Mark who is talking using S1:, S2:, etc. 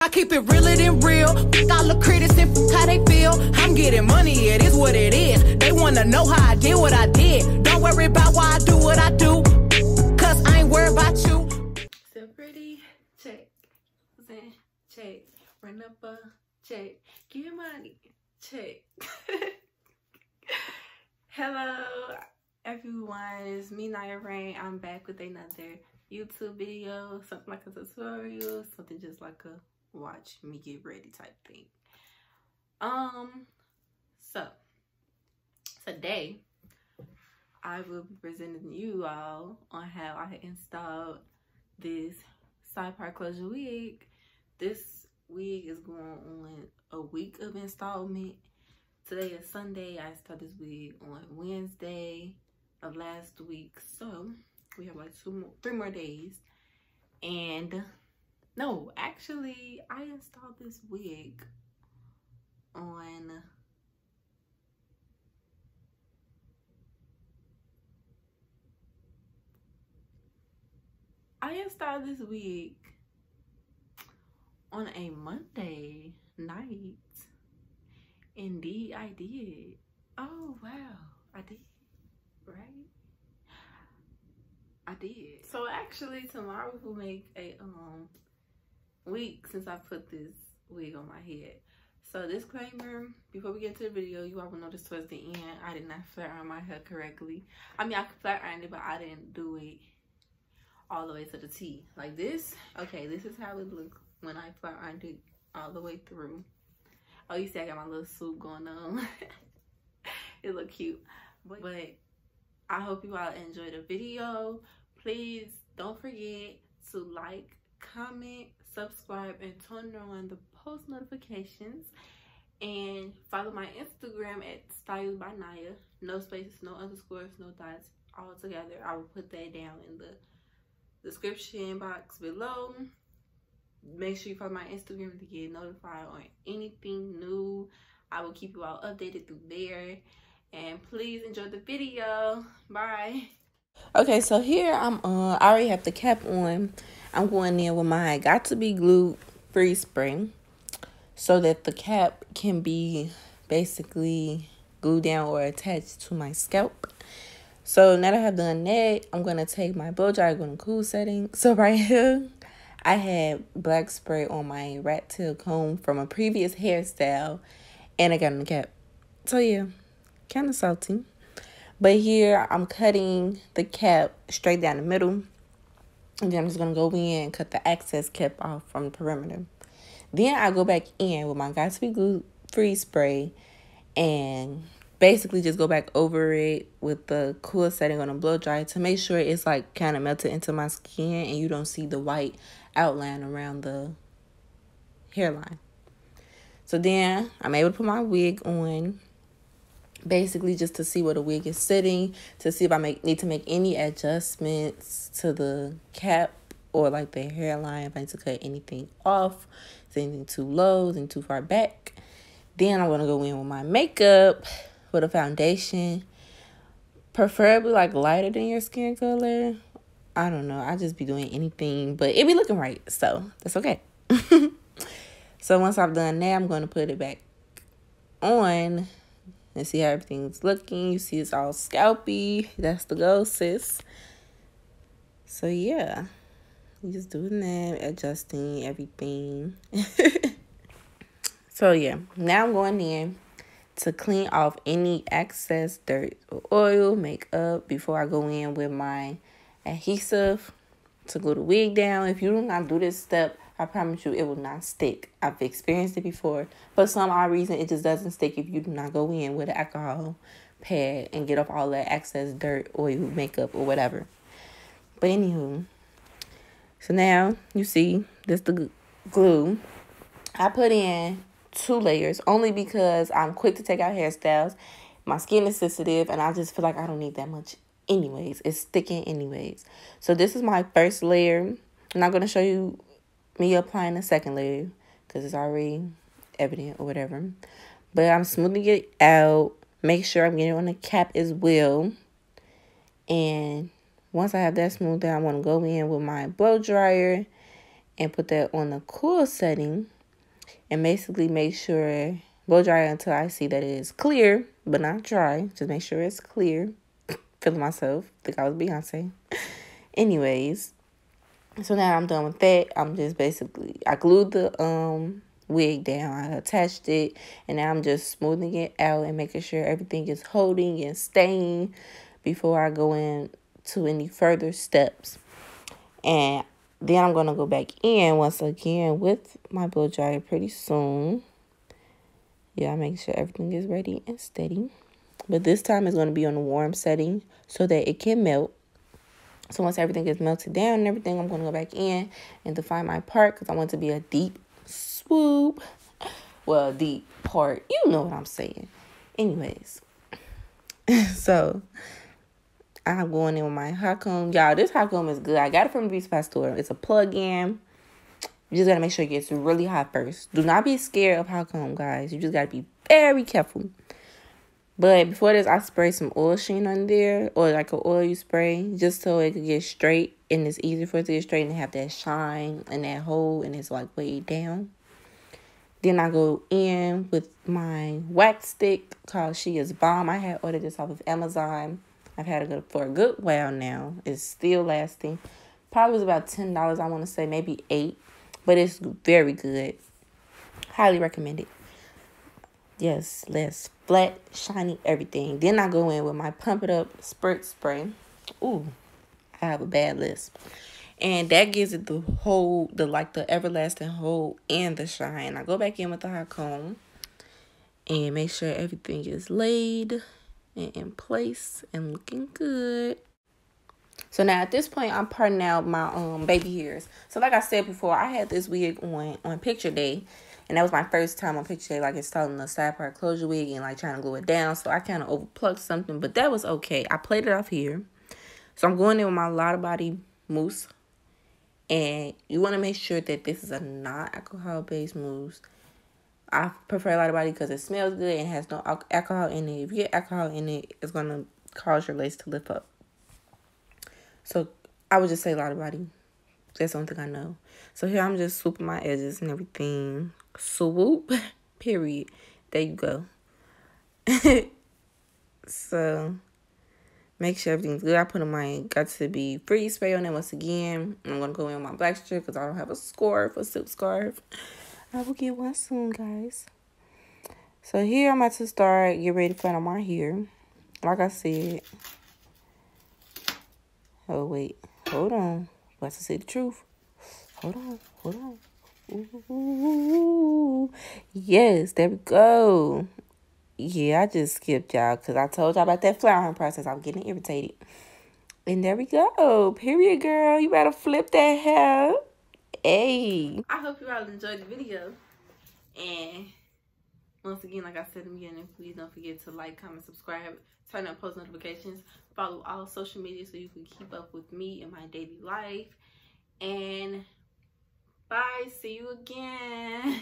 S1: I keep it realer than real. All the critics and how they feel. I'm getting money, it is what it is. They wanna know how I did what I did. Don't worry about why I do what I do, cause I ain't worried about you.
S2: So pretty, check. Then check. Run up a check. Give money, check. Hello everyone, it's me, Naya Rain. I'm back with another YouTube video, something like a tutorial, something just like a watch me get ready type thing. So today I will be presenting you all on how I installed this side part closure wig. This wig is going on a week of installment. Today is Sunday. I installed this wig on Wednesday of last week, so we have like 3 more days. And no, actually I installed this wig on a Monday night. Indeed I did. Oh wow, I did, right? I did. So actually tomorrow will make a week since I put this wig on my head. So disclaimer, before we get to the video, you all will notice towards the end I did not flat iron my hair correctly. I mean, I could flat iron it, but I didn't do it all the way to the T like this. Okay, this is how it looked when I flat ironed it all the way through. Oh, you see I got my little swoop going on. It look cute. But I hope you all enjoy the video. Please don't forget to like, comment, subscribe, and turn on the post notifications. And follow my Instagram at Styles by Naya. No spaces, no underscores, no dots, all together. I will put that down in the description box below. Make sure you follow my Instagram to get notified on anything new. I will keep you all updated through there. And please enjoy the video. Bye. Okay, so here I'm on. I already have the cap on. I'm going in with my Got To Be Glued freeze spray so that the cap can be basically glued down or attached to my scalp. So now that I have done that, I'm going to take my blow dryer, going to cool setting. So right here, I had black spray on my rat tail comb from a previous hairstyle, and I got in the cap. So yeah, kind of salty. But here, I'm cutting the cap straight down the middle. And then I'm just going to go in and cut the excess cap off from the perimeter. Then I go back in with my Got To Be Glued freeze spray and basically just go back over it with the cool setting on a blow dryer to make sure it's like kind of melted into my skin and you don't see the white outline around the hairline. So then I'm able to put my wig on, basically just to see where the wig is sitting, to see if I need to make any adjustments to the cap or like the hairline, if I need to cut anything off, is anything too low, anything too far back. Then I'm going to go in with my makeup with a foundation, preferably like lighter than your skin color. I don't know, I just be doing anything, but it be looking right, so that's okay. So once I've done that, I'm going to put it back on and see how everything's looking. You see it's all scalpy. That's the goal, sis. So yeah, just doing that, adjusting everything. So yeah, now I'm going in to clean off any excess dirt or oil, makeup, before I go in with my adhesive to glue the wig down. If you do not do this step, I promise you it will not stick. I've experienced it before. For some odd reason, it just doesn't stick if you do not go in with an alcohol pad and get off all that excess dirt, oil, makeup, or whatever. But anywho, so now you see this the glue. I put in 2 layers only because I'm quick to take out hairstyles. My skin is sensitive and I just feel like I don't need that much anyways. It's sticking anyways. So this is my first layer. I'm not going to show you me applying the second layer because it's already evident or whatever. But I'm smoothing it out. Make sure I'm getting on the cap as well. And once I have that smoothed out, I'm going to go in with my blow dryer and put that on the cool setting
S3: and basically make sure, blow dry until I see that it is clear, but not dry. Just make sure it's clear. Feeling myself. Think I was Beyonce. Anyways, so now I'm done with that. I'm just basically, I glued the wig down. I attached it, and now I'm just smoothing it out and making sure everything is holding and staying before I go in to any further steps. And then I'm going to go back in once again with my blow dryer pretty soon. Yeah, make sure everything is ready and steady. But this time it's going to be on a warm setting so that it can melt. So once everything is melted down and everything, I'm going to go back in and define my part because I want it to be a deep swoop. Well, a deep part. You know what I'm saying. Anyways. So I'm going in with my hot comb. Y'all, this hot comb is good. I got it from the beauty supply store. It's a plug-in. You just got to make sure it gets really hot first. Do not be scared of hot comb, guys. You just got to be very careful. But before this, I sprayed some oil sheen on there, or like an oil you spray, just so it could get straight, and it's easy for it to get straight and have that shine and that hold, and it's like weighed down. Then I go in with my wax stick called She Is Bomb. I had ordered this off of Amazon. I've had it for a good while now. It's still lasting. Probably was about $10, I want to say, maybe $8, but it's very good. Highly recommend it. Yes, less flat, shiny, everything. Then I go in with my Pump It Up Spurt Spray. Ooh, I have a bad lisp. And that gives it the hold, the everlasting hold and the shine. I go back in with the hot comb and make sure everything is laid and in place and looking good. So now at this point, I'm parting out my baby hairs. So like I said before, I had this wig on picture day. And that was my first time on picture day, like installing the side part closure wig and like trying to glue it down. So I kind of overplucked something, but that was okay. I played it off here. So I'm going in with my Lotta Body mousse. And you want to make sure that this is a non-alcohol based mousse. I prefer Lotta Body because it smells good and has no alcohol in it. If you get alcohol in it, it's going to cause your lace to lift up. So I would just say Lotta Body. That's the only thing I know. So here I'm just swooping my edges and everything. Swoop. Period. There you go. So make sure everything's good. I put on my Got to Be Free spray on it once again. I'm going to go in with my black strip because I don't have a silk scarf. I will get one soon, guys. So here I'm about to start get ready to put on my hair. Like I said. Oh, wait. Hold on. About to say the truth. Hold on. Ooh. Yes, there we go. Yeah, I just skipped y'all because I told y'all about that flowering process. I'm getting irritated. And there we go. Period, girl. You better flip that hair. Hey.
S2: I hope you all enjoyed the video. And once again, like I said in the beginning, please don't forget to like, comment, subscribe, turn on post notifications, follow all social media so you can keep up with me and my daily life. And bye. See you again.